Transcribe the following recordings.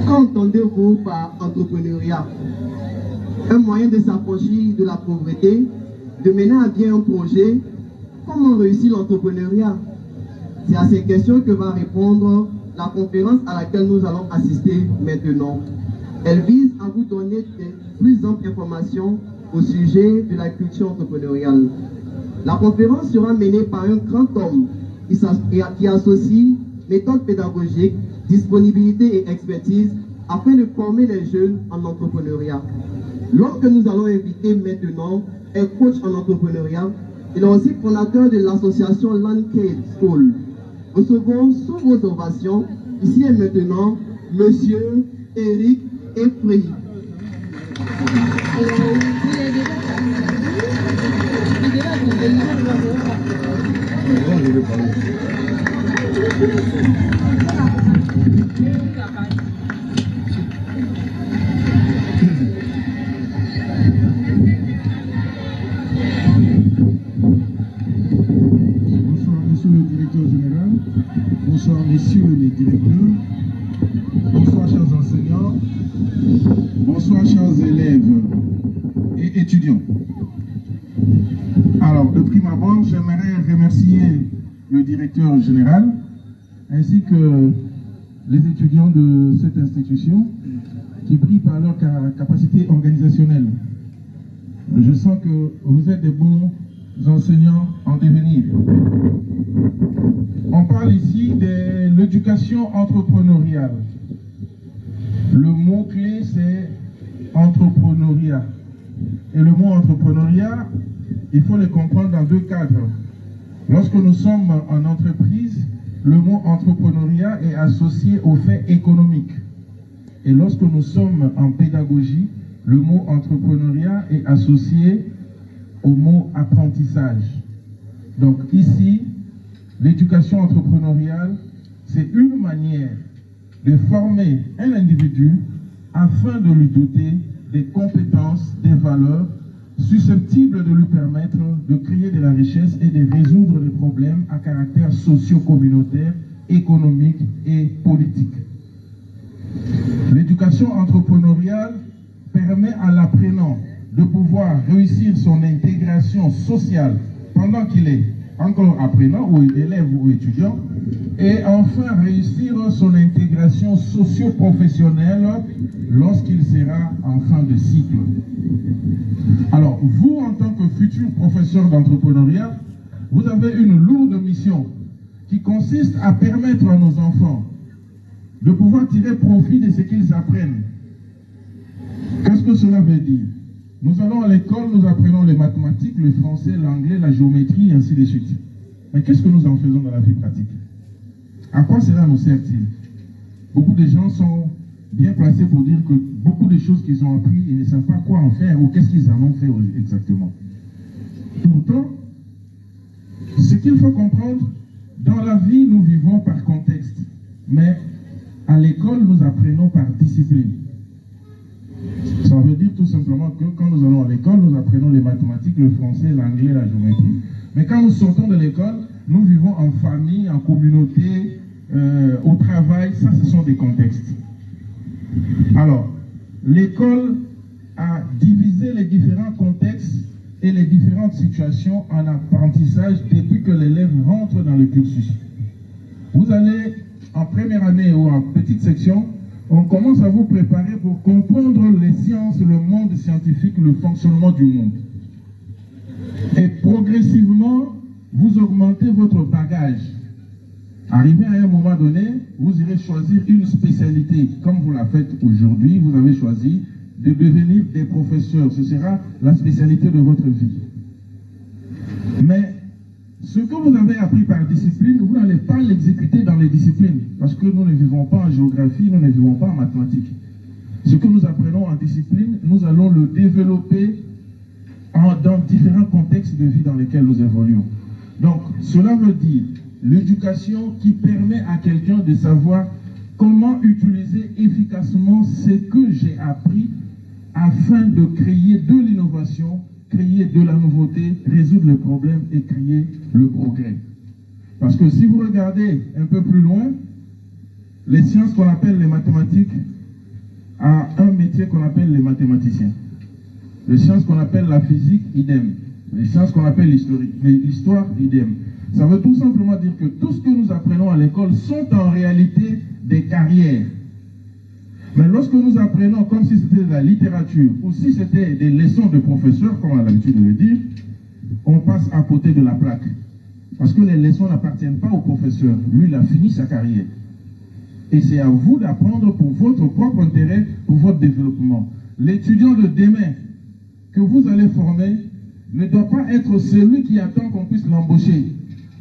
Qu'entendez-vous par entrepreneuriat? Un moyen de s'approcher de la pauvreté, de mener à bien un projet. Comment réussir l'entrepreneuriat? C'est à ces questions que va répondre la conférence à laquelle nous allons assister maintenant. Elle vise à vous donner des plus amples informations au sujet de la culture entrepreneuriale. La conférence sera menée par un grand homme qui associe méthode pédagogique, disponibilité et expertise afin de former les jeunes en entrepreneuriat. L'homme que nous allons inviter maintenant est coach en entrepreneuriat. Il est aussi fondateur de l'association Landcade School. Recevons sous vos ovations, ici et maintenant, Monsieur Eric Efrey. Bonsoir messieurs les directeurs, bonsoir chers enseignants, bonsoir chers élèves et étudiants. Alors de prime abord, j'aimerais remercier le directeur général ainsi que les étudiants de cette institution qui brillent par leur capacité organisationnelle. Je sens que vous êtes des bons enseignants en devenir. On parle ici de l'éducation entrepreneuriale. Le mot-clé, c'est entrepreneuriat. Et le mot entrepreneuriat, il faut le comprendre dans deux cadres. Lorsque nous sommes en entreprise, le mot entrepreneuriat est associé au fait économique. Et lorsque nous sommes en pédagogie, le mot entrepreneuriat est associé au mot apprentissage. Donc ici, l'éducation entrepreneuriale, c'est une manière de former un individu afin de lui doter des compétences, des valeurs susceptibles de lui permettre de créer de la richesse et de résoudre des problèmes à caractère socio-communautaire, économique et politique. L'éducation entrepreneuriale permet à l'apprenant de pouvoir réussir son intégration sociale pendant qu'il est encore apprenant ou élève ou étudiant, et enfin réussir son intégration socio-professionnelle lorsqu'il sera en fin de cycle. Alors, vous, en tant que futur professeur d'entrepreneuriat, vous avez une lourde mission qui consiste à permettre à nos enfants de pouvoir tirer profit de ce qu'ils apprennent. Qu'est-ce que cela veut dire? Nous allons à l'école, nous apprenons les mathématiques, le français, l'anglais, la géométrie, et ainsi de suite. Mais qu'est-ce que nous en faisons dans la vie pratique? À quoi cela nous sert-il? Beaucoup de gens sont bien placés pour dire que beaucoup de choses qu'ils ont appris, ils ne savent pas quoi en faire ou qu'est-ce qu'ils en ont fait exactement. Pourtant, ce qu'il faut comprendre, dans la vie, nous vivons par contexte. Mais à l'école, nous apprenons par discipline. Ça veut dire tout simplement que quand nous allons à l'école, nous apprenons les mathématiques, le français, l'anglais, la géométrie. Mais quand nous sortons de l'école, nous vivons en famille, en communauté, au travail. Ça, ce sont des contextes. Alors, l'école a divisé les différents contextes et les différentes situations en apprentissage depuis que l'élève rentre dans le cursus. Vous allez en première année ou en petite section, on commence à vous préparer pour comprendre les sciences, le monde scientifique, le fonctionnement du monde. Et progressivement, vous augmentez votre bagage. Arrivé à un moment donné, vous irez choisir une spécialité. Comme vous la faites aujourd'hui, vous avez choisi de devenir des professeurs. Ce sera la spécialité de votre vie. Mais ce que vous avez appris par discipline, vous n'allez pas l'exécuter dans les disciplines. Parce que nous ne vivons pas en géographie, nous ne vivons pas en mathématiques. Ce que nous apprenons en discipline, nous allons le développer dans différents contextes de vie dans lesquels nous évoluons. Donc, cela veut dire l'éducation qui permet à quelqu'un de savoir comment utiliser efficacement ce que j'ai appris afin de créer de l'innovation, créer de la nouveauté, résoudre le problème et créer le progrès. Parce que si vous regardez un peu plus loin, les sciences qu'on appelle les mathématiques à un métier qu'on appelle les mathématiciens. Les sciences qu'on appelle la physique, idem. Les sciences qu'on appelle l'histoire, idem. Ça veut tout simplement dire que tout ce que nous apprenons à l'école sont en réalité des carrières. Mais lorsque nous apprenons comme si c'était de la littérature ou si c'était des leçons de professeurs, comme on a l'habitude de le dire, on passe à côté de la plaque. Parce que les leçons n'appartiennent pas au professeur. Lui, il a fini sa carrière. Et c'est à vous d'apprendre pour votre propre intérêt, pour votre développement. L'étudiant de demain que vous allez former ne doit pas être celui qui attend qu'on puisse l'embaucher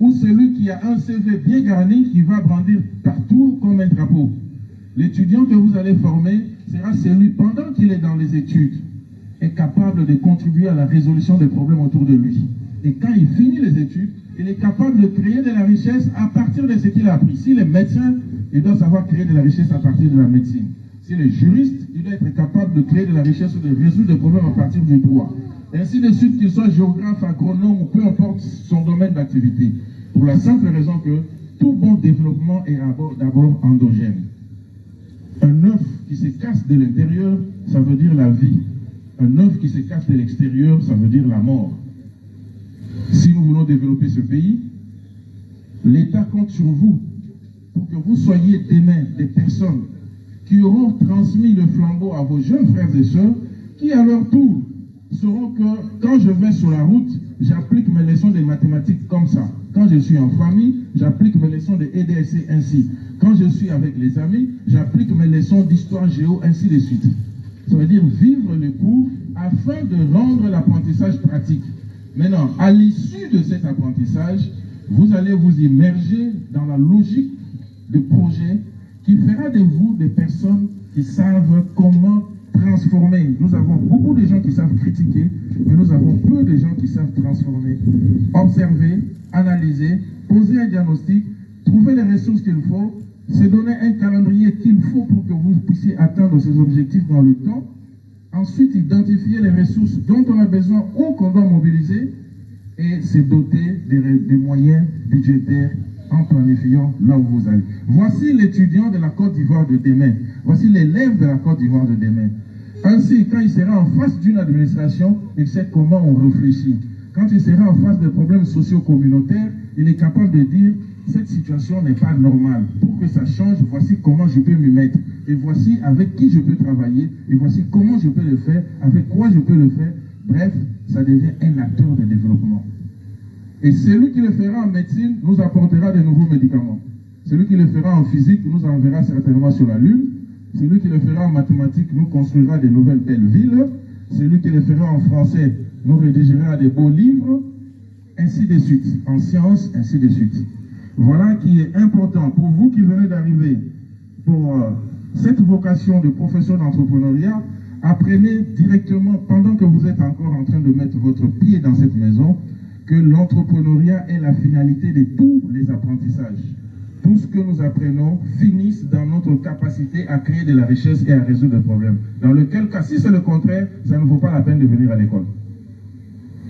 ou celui qui a un CV bien garni qui va brandir partout comme un drapeau. L'étudiant que vous allez former sera celui, pendant qu'il est dans les études, est capable de contribuer à la résolution des problèmes autour de lui. Et quand il finit les études, il est capable de créer de la richesse à partir de ce qu'il a appris. S'il est médecin, il doit savoir créer de la richesse à partir de la médecine. S'il est juriste, il doit être capable de créer de la richesse ou de résoudre des problèmes à partir du droit. Et ainsi de suite, qu'il soit géographe, agronome ou peu importe son domaine d'activité. Pour la simple raison que tout bon développement est d'abord endogène. Un œuf qui se casse de l'intérieur, ça veut dire la vie. Un œuf qui se casse de l'extérieur, ça veut dire la mort. Si nous voulons développer ce pays, l'État compte sur vous pour que vous soyez demain des personnes qui auront transmis le flambeau à vos jeunes frères et sœurs, qui à leur tour sauront que quand je vais sur la route, j'applique mes leçons de mathématiques comme ça. Quand je suis en famille, j'applique mes leçons de EDSC ainsi. Quand je suis avec les amis, j'applique mes leçons d'histoire géo, ainsi de suite. Ça veut dire vivre le cours afin de rendre l'apprentissage pratique. Maintenant, à l'issue de cet apprentissage, vous allez vous immerger dans la logique de projet qui fera de vous des personnes qui savent comment transformer. Nous avons beaucoup de gens qui savent critiquer, mais nous avons peu de gens qui savent transformer. Observer, analyser, poser un diagnostic, trouver les ressources qu'il faut, se donner un calendrier qu'il faut pour que vous puissiez atteindre ces objectifs dans le temps. Ensuite, identifier les ressources dont on a besoin ou qu'on doit mobiliser et se doter des moyens budgétaires en planifiant là où vous allez. Voici l'étudiant de la Côte d'Ivoire de demain. Voici l'élève de la Côte d'Ivoire de demain. Ainsi, quand il sera en face d'une administration, il sait comment on réfléchit. Quand il sera en face des problèmes socio-communautaires, il est capable de dire « cette situation n'est pas normale. Pour que ça change, voici comment je peux m'y mettre. Et voici avec qui je peux travailler. Et voici comment je peux le faire, avec quoi je peux le faire. » Bref, ça devient un acteur de développement. Et celui qui le fera en médecine nous apportera de nouveaux médicaments. Celui qui le fera en physique nous enverra certainement sur la Lune. Celui qui le fera en mathématiques nous construira de nouvelles belles villes. Celui qui le fera en français nous rédigera des beaux livres, ainsi de suite. En sciences, ainsi de suite. Voilà qui est important pour vous qui venez d'arriver pour cette vocation de professeur d'entrepreneuriat. Apprenez directement, pendant que vous êtes encore en train de mettre votre pied dans cette maison, que l'entrepreneuriat est la finalité de tous les apprentissages. Tout ce que nous apprenons finisse dans notre capacité à créer de la richesse et à résoudre des problèmes. Dans lequel cas, si c'est le contraire, ça ne vaut pas la peine de venir à l'école.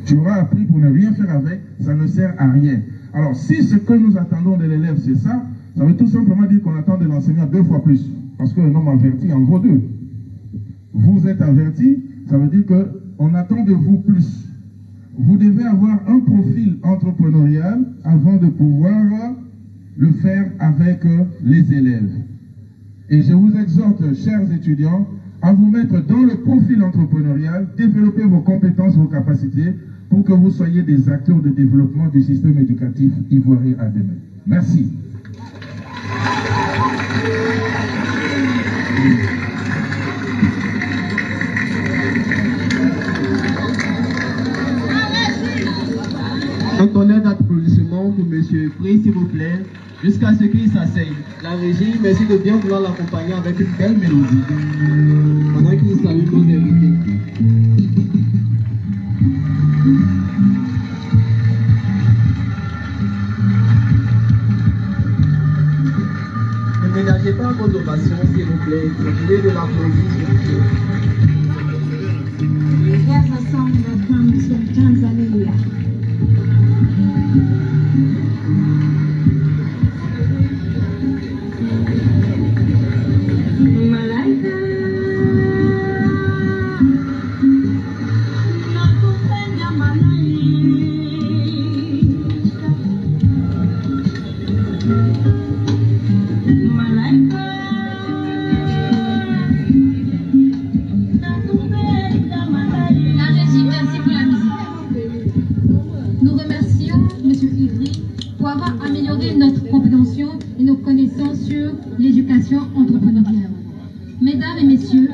Tu auras appris pour ne rien faire avec, ça ne sert à rien. Alors, si ce que nous attendons de l'élève, c'est ça, ça veut tout simplement dire qu'on attend de l'enseignant 2 fois plus. Parce qu'un homme averti en vaut 2. Vous êtes averti, ça veut dire qu'on attend de vous plus. Vous devez avoir un profil entrepreneurial avant de pouvoir le faire avec les élèves. Et je vous exhorte, chers étudiants, à vous mettre dans le profil entrepreneurial, développer vos compétences, vos capacités, pour que vous soyez des acteurs de développement du système éducatif ivoirien à demain. Merci. Un tonnerre d'applaudissements pour M. Frey, s'il vous plaît, jusqu'à ce qu'il s'asseye. La régie, merci de bien vouloir l'accompagner avec une belle mélodie. Pendant qu'il salue nos invités. Ne ménagez pas vos ovations, s'il vous plaît. Continuez de l'applaudir, s'il vous plaît. Here's a song that comes from Tanzania. sur l'éducation entrepreneuriale. Mesdames et messieurs,